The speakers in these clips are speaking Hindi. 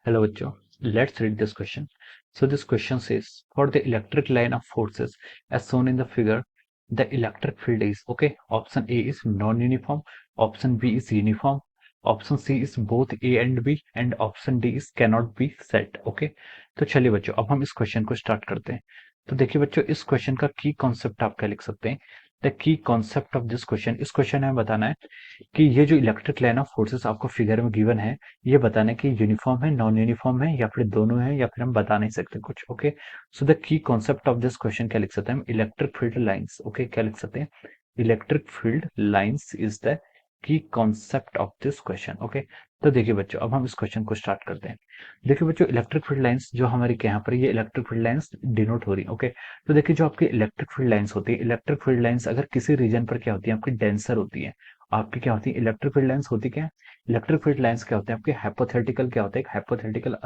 Hello, Bachcho. Let's read this question. So this question says, for the electric line of forces as shown in the figure, the electric field is, okay, option A is non-uniform, option B is uniform, option C is both A and B, and option D is cannot be set, okay। तो चलिए बच्चों, अब हम इस क्वेश्चन को स्टार्ट करते हैं। तो देखिए बच्चों, इस क्वेश्चन का की कॉन्सेप्ट आप क्या लिख सकते हैं। The key concept of this question, इस क्वेश्चन में बताना है कि ये जो इलेक्ट्रिक लाइन ऑफ फोर्सेस आपको फिगर में गिवन है, ये बताना है कि यूनिफॉर्म है, नॉन यूनिफॉर्म है, या फिर दोनों है, या फिर हम बता नहीं सकते कुछ, okay. So the key concept of this question क्या लिख सकते हैं हम, इलेक्ट्रिक फील्ड लाइंस, ओके। क्या लिख सकते हैं, electric field lines is the key concept of this question, okay. तो देखिए बच्चों, अब हम इस क्वेश्चन को स्टार्ट करते हैं। देखिए बच्चों, इलेक्ट्रिक फील्ड लाइंस जो हमारी यहाँ पर ये इलेक्ट्रिक फील्ड लाइंस डिनोट हो रही है, ओके। तो देखिए, जो आपकी इलेक्ट्रिक फील्ड लाइंस होती है, इलेक्ट्रिक फील्ड लाइंस अगर किसी रीजन पर क्या होती है, आपकी डेंसर होती है। आपकी क्या होती है, इलेक्ट्रिक फील्ड लाइंस होती क्या है, इलेक्ट्रिक फील्ड लाइंस क्या होते हैं आपके, हाइपोथेटिकल क्या होता है, एक हाइपोथेटिकल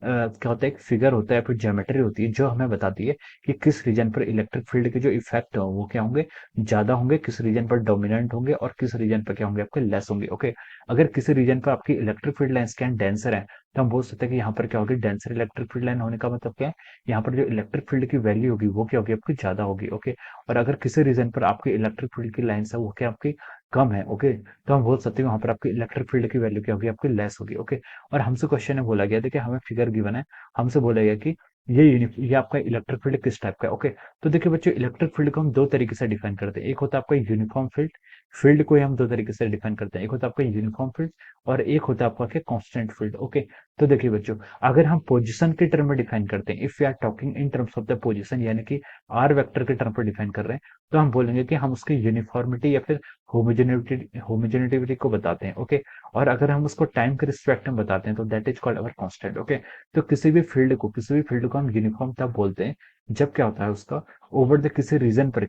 क्या होता है, एक फिगर होता है, फिर ज्योमेट्री होती है जो हमें बताती है कि किस रीजन पर इलेक्ट्रिक फील्ड के जो इफेक्ट हो वो क्या होंगे, ज्यादा होंगे, किस रीजन पर डोमिनेंट होंगे, और किस रीजन पर क्या होंगे आपके लेस होंगे, ओके। अगर किसी रीजन पर आपकी इलेक्ट्रिक फील्ड लाइंस क्या डेंसर है, तो हम बोल सकते हैं कि यहाँ पर क्या होगी, डेंसर इलेक्ट्रिक फील्ड लाइन होने का मतलब क्या है, यहाँ पर जो इलेक्ट्रिक फील्ड की वैल्यू होगी वो क्या होगी आपकी, ज्यादा होगी, ओके। और अगर किसी रीजन पर आपकी इलेक्ट्रिक फील्ड की लाइंस है वो क्या आपकी कम है, ओके, तो हम बोल सकते हैं वहां पर आपकी इलेक्ट्रिक फील्ड की वैल्यू क्या होगी आपकी लेस होगी, ओके। और हमसे क्वेश्चन में बोला गया, देखिए हमें फिगर गिवन है, हमसे बोला गया कि ये आपका इलेक्ट्रिक फील्ड किस टाइप का है, ओके। तो देखिए बच्चों, इलेक्ट्रिक फील्ड को हम दो तरीके से डिफाइन करते हैं। एक होता है आपका यूनिफॉर्म फील्ड, फील्ड को हम दो तरीके से डिफाइन करते हैं। एक होता है आपका यूनिफॉर्म फील्ड, और एक होता है आपका क्या, कांस्टेंट फील्ड, ओके। तो देखिए बच्चों, अगर हम पोजीशन के टर्म में डिफाइन करते हैं, if we are talking in terms of the position, यानी कि आर वेक्टर के टर्म पर डिफाइन कर रहे हैं, तो हम बोलेंगे कि हम उसकी यूनिफॉर्मिटी या फिर होमोजेनिटी को बताते हैं, ओके। और अगर हम उसको टाइम के रिस्पेक्ट में बताते हैं तो that is called our constant, okay. तो किसी भी फील्ड को हम यूनिफॉर्म तब बोलते हैं जब क्या होता है उसका ओवर द किसी रीजन पर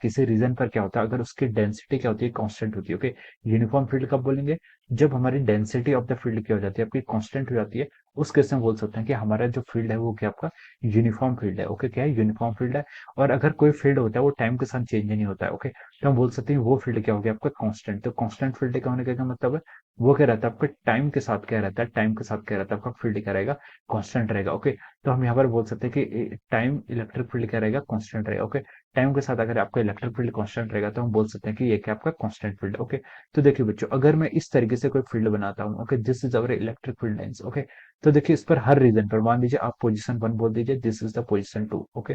क्या होता है, अगर उसकी डेंसिटी क्या होती है, कांस्टेंट होती है, ओके। यूनिफॉर्म फील्ड कब बोलेंगे, जब हमारी डेंसिटी ऑफ द फील्ड क्या हो जाती है आपकी, कांस्टेंट हो जाती है। उस केस में बोल सकते हैं कि हमारा जो फील्ड है वो क्या आपका यूनिफॉर्म फील्ड है, ओके। क्या है, यूनिफॉर्म फील्ड है। और अगर कोई फील्ड होता है वो टाइम के साथ चेंज नहीं होता है, ओके, तो हम बोल सकते हैं वो फील्ड क्या हो गया आपका कांस्टेंट। तो कांस्टेंट फील्ड का होने का क्या मतलब है, वो क्या रहता है आपका टाइम के साथ क्या रहता है, टाइम के साथ क्या रहता है आपका फील्ड क्या रहेगा, कांस्टेंट रहेगा, ओके। तो हम यहाँ पर बोल सकते हैं कि टाइम इलेक्ट्रिक फील्ड क्या रहेगा, कांस्टेंट रहेगा, ओके। टाइम के साथ अगर आपका इलेक्ट्रिक फील्ड कांस्टेंट रहेगा तो हम बोल सकते हैं कि ये क्या आपका कांस्टेंट फील्ड, ओके। तो देखिए बच्चों, अगर मैं इस तरीके से कोई फील्ड बनाता हूँ, okay, this is our electric field lines, okay. तो देखिए इस पर हर रीजन पर मान लीजिए आप पोजीशन 1 बोल दीजिए, this is the position 2, okay.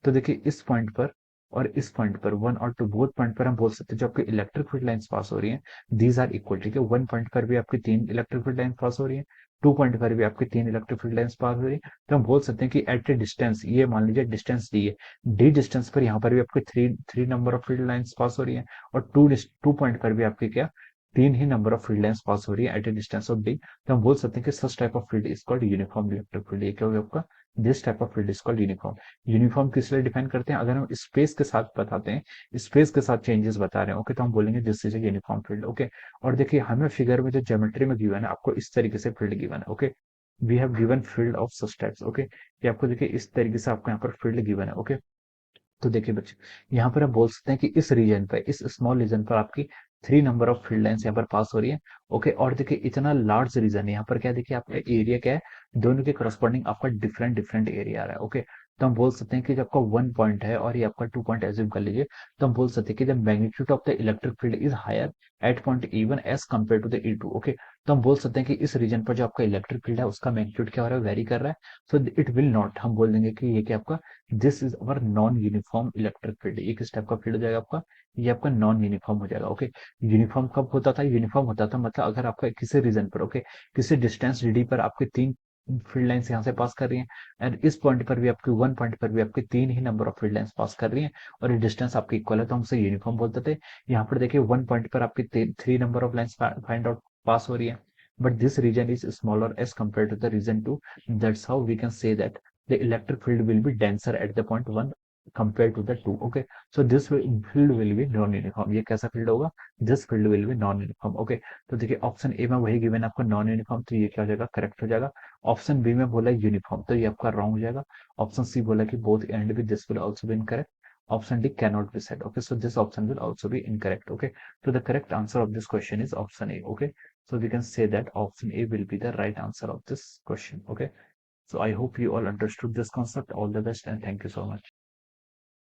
तो देखिए इस पॉइंट पर और इस पॉइंट पर, 1 और 2 बोथ पॉइंट पर हम बोल सकते हैं जो आपकी इलेक्ट्रिक फील्ड लाइंस पास हो रही हैं, दीज आर इक्वल, ठीक है। 1 पॉइंट पर भी आपकी 3 इलेक्ट्रिक फील्ड लाइंस पास हो रही है, 2 पॉइंट पर भी आपकी 3 इलेक्ट्रिक फील्ड लाइंस पास हो रही है। तो हम बोल सकते हैं कि एट ए डिस्टेंस, ये मान लीजिए डिस्टेंस डी है, डी डिस्टेंस पर यहाँ पर भी आपकी three three number of field lines पास हो रही है, और टू पॉइंट पर भी आपकी क्या, तीन ही नंबर ऑफ फील्ड लाइंस पास हो रही है at a distance of D. तो हम बोल सकते हैं कि such type of field is called uniform electric field. ये क्या होगा आपका, this type of field is called uniform. Uniform किस लिए डिफाइन करते हैं, अगर हम स्पेस के साथ बताते हैं, स्पेस के साथ चेंजेस बता रहे हैं, ओके, तो हम बोलेंगे this is a uniform field, okay. और देखिए हमें फिगर में जो ज्योमेट्री में गिवन है, आपको इस तरीके से फील्ड गिवन है, okay. We have given field of such types, okay. ये आपको देखिए इस तरीके से आपको यहाँ पर फील्ड गिवन है, ओके। तो देखिए बच्चे, यहाँ पर आप बोल सकते हैं कि इस रीजन पर, इस स्मॉल रीजन पर आपकी 3 नंबर ऑफ फील्ड लाइंस यहाँ पर पास हो रही है, ओके। और देखिए इतना लार्ज रीजन है यहाँ पर, क्या देखिए आपका एरिया क्या है, दोनों के करस्पॉन्डिंग आपका डिफरेंट डिफरेंट एरिया आ रहा है, ओके। तो हम बोल सकते हैं कि जब आपका 1 पॉइंट है और ये आपका 2 पॉइंट एज्यूम कर लीजिए, तो हम बोल सकते हैं कि the magnitude of the electric field is higher at point E1 as compare to the E2, okay. तो हम बोल सकते हैं कि इस रीजन पर जो आपका इलेक्ट्रिक फील्ड है उसका मैग्नीट्यूड क्या हो रहा है, वेरी कर रहा है। सो इट विल नॉट, हम बोल देंगे कि ये क्या आपका, this is our non uniform electric field. ये किस टाइप का फील्ड हो जाएगा आपका, ये आपका नॉन यूनिफॉर्म हो जाएगा, ओके। यूनिफॉर्म कब होता था, यूनिफॉर्म होता था मतलब अगर आपका किसी रीजन पर, ओके, किसी डिस्टेंस डी पर आपके 3 फील्ड लाइंस यहाँ से पास कर रही हैं, एंड इस पॉइंट पर भी आपकी 1 पॉइंट पर भी आपके 3 ही नंबर ऑफ फील्ड लाइंस पास कर रही हैं, और ये डिस्टेंस आपकी इक्वल है, तो हम उसे यूनिफॉर्म बोलते थे। यहाँ पर देखिए 1 पॉइंट पर आपकी 3 number of lines find out पास हो रही है, but this region is smaller as compared to the region 2. That's how we can say that the electric field will be denser at the point 1 compared to the 2, okay। So this field will be non uniform। ये कैसा फील्ड होगा, this field will be non uniform, okay। तो देखिए ऑप्शन ए में वही गिवन आपको नॉन यूनिफॉर्म, तो ये क्या हो जाएगा, करेक्ट हो जाएगा। ऑप्शन बी में बोला यूनिफॉर्म, तो ये आपका रॉन्ग हो जाएगा। ऑप्शन सी बोला कि both and with this will also be incorrect. Option D cannot be said, okay, so this option will also be incorrect, okay। So the correct answer of this question is option A, okay। So we can say that option A will be the right answer of this question, okay। So I hope you all understood this concept. All the best and thank you so much.